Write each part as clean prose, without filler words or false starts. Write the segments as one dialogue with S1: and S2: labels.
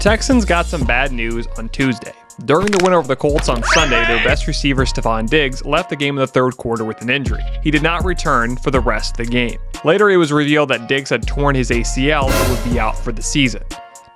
S1: Texans got some bad news on Tuesday. During the win over the Colts on Sunday, their best receiver, Stefon Diggs, left the game in the third quarter with an injury. He did not return for the rest of the game. Later, it was revealed that Diggs had torn his ACL and would be out for the season.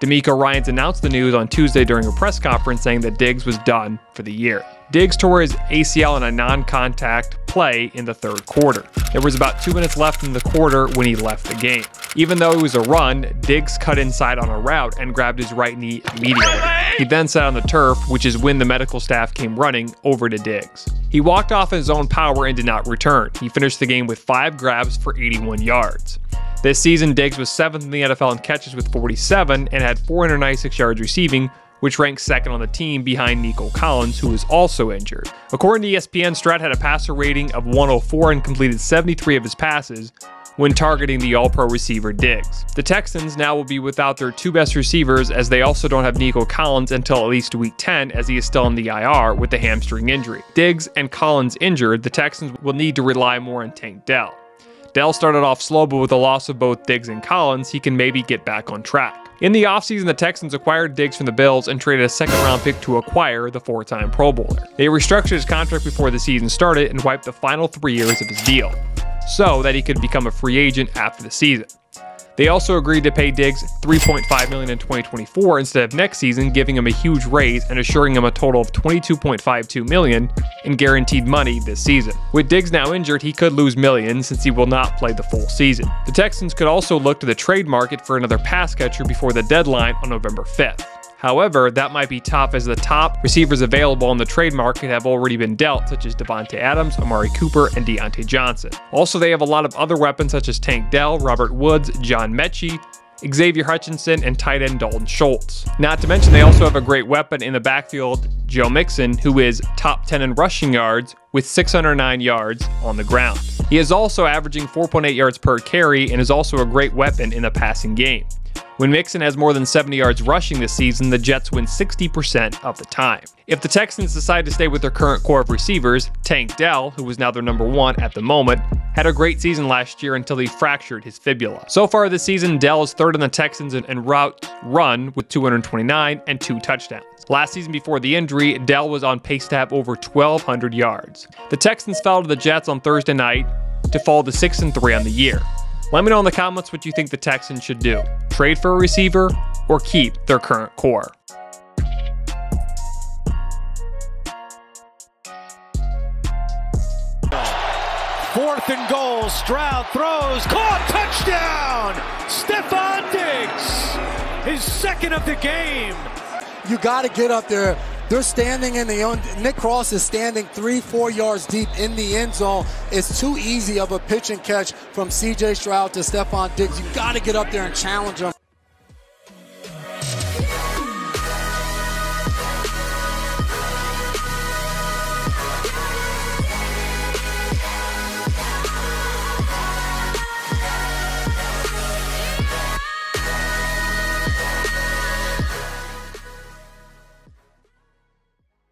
S1: D'Amico Ryans announced the news on Tuesday during a press conference, saying that Diggs was done for the year. Diggs tore his ACL in a non-contact play in the third quarter. There was about 2 minutes left in the quarter when he left the game. Even though it was a run, Diggs cut inside on a route and grabbed his right knee immediately. He then sat on the turf, which is when the medical staff came running over to Diggs. He walked off his own power and did not return. He finished the game with 5 grabs for 81 yards. This season, Diggs was 7th in the NFL in catches with 47 and had 496 yards receiving, which ranks second on the team behind Nico Collins, who is also injured. According to ESPN, Strat had a passer rating of 104 and completed 73 of his passes when targeting the All-Pro receiver Diggs. The Texans now will be without their 2 best receivers, as they also don't have Nico Collins until at least week 10, as he is still in the IR with a hamstring injury. Diggs and Collins injured, the Texans will need to rely more on Tank Dell. Dell started off slow, but with the loss of both Diggs and Collins, he can maybe get back on track. In the offseason, the Texans acquired Diggs from the Bills and traded a second-round pick to acquire the 4-time Pro Bowler. They restructured his contract before the season started and wiped the final 3 years of his deal, so that he could become a free agent after the season. They also agreed to pay Diggs $3.5 million in 2024 instead of next season, giving him a huge raise and assuring him a total of $22.52 million in guaranteed money this season. With Diggs now injured, he could lose millions since he will not play the full season. The Texans could also look to the trade market for another pass catcher before the deadline on November 5th. However, that might be tough, as the top receivers available on the trade market have already been dealt, such as Devontae Adams, Amari Cooper, and Deontay Johnson. Also, they have a lot of other weapons such as Tank Dell, Robert Woods, John Mechie, Xavier Hutchinson, and tight end Dalton Schultz. Not to mention, they also have a great weapon in the backfield, Joe Mixon, who is top 10 in rushing yards with 609 yards on the ground. He is also averaging 4.8 yards per carry and is also a great weapon in the passing game. When Mixon has more than 70 yards rushing this season, the Jets win 60% of the time. If the Texans decide to stay with their current core of receivers, Tank Dell, who is now their number 1 at the moment, had a great season last year until he fractured his fibula. So far this season, Dell is 3rd in the Texans in route run with 229 and 2 touchdowns. Last season before the injury, Dell was on pace to have over 1,200 yards. The Texans fell to the Jets on Thursday night to fall to 6-3 on the year. Let me know in the comments what you think the Texans should do. Trade for a receiver or keep their current core.
S2: Fourth and goal, Stroud throws, caught, touchdown! Stefon Diggs, his 2nd of the game.
S3: You got to get up there. They're standing in the own. Nick Cross is standing 3-4 yards deep in the end zone. It's too easy of a pitch and catch from C.J. Stroud to Stefon Diggs. You got to get up there and challenge him.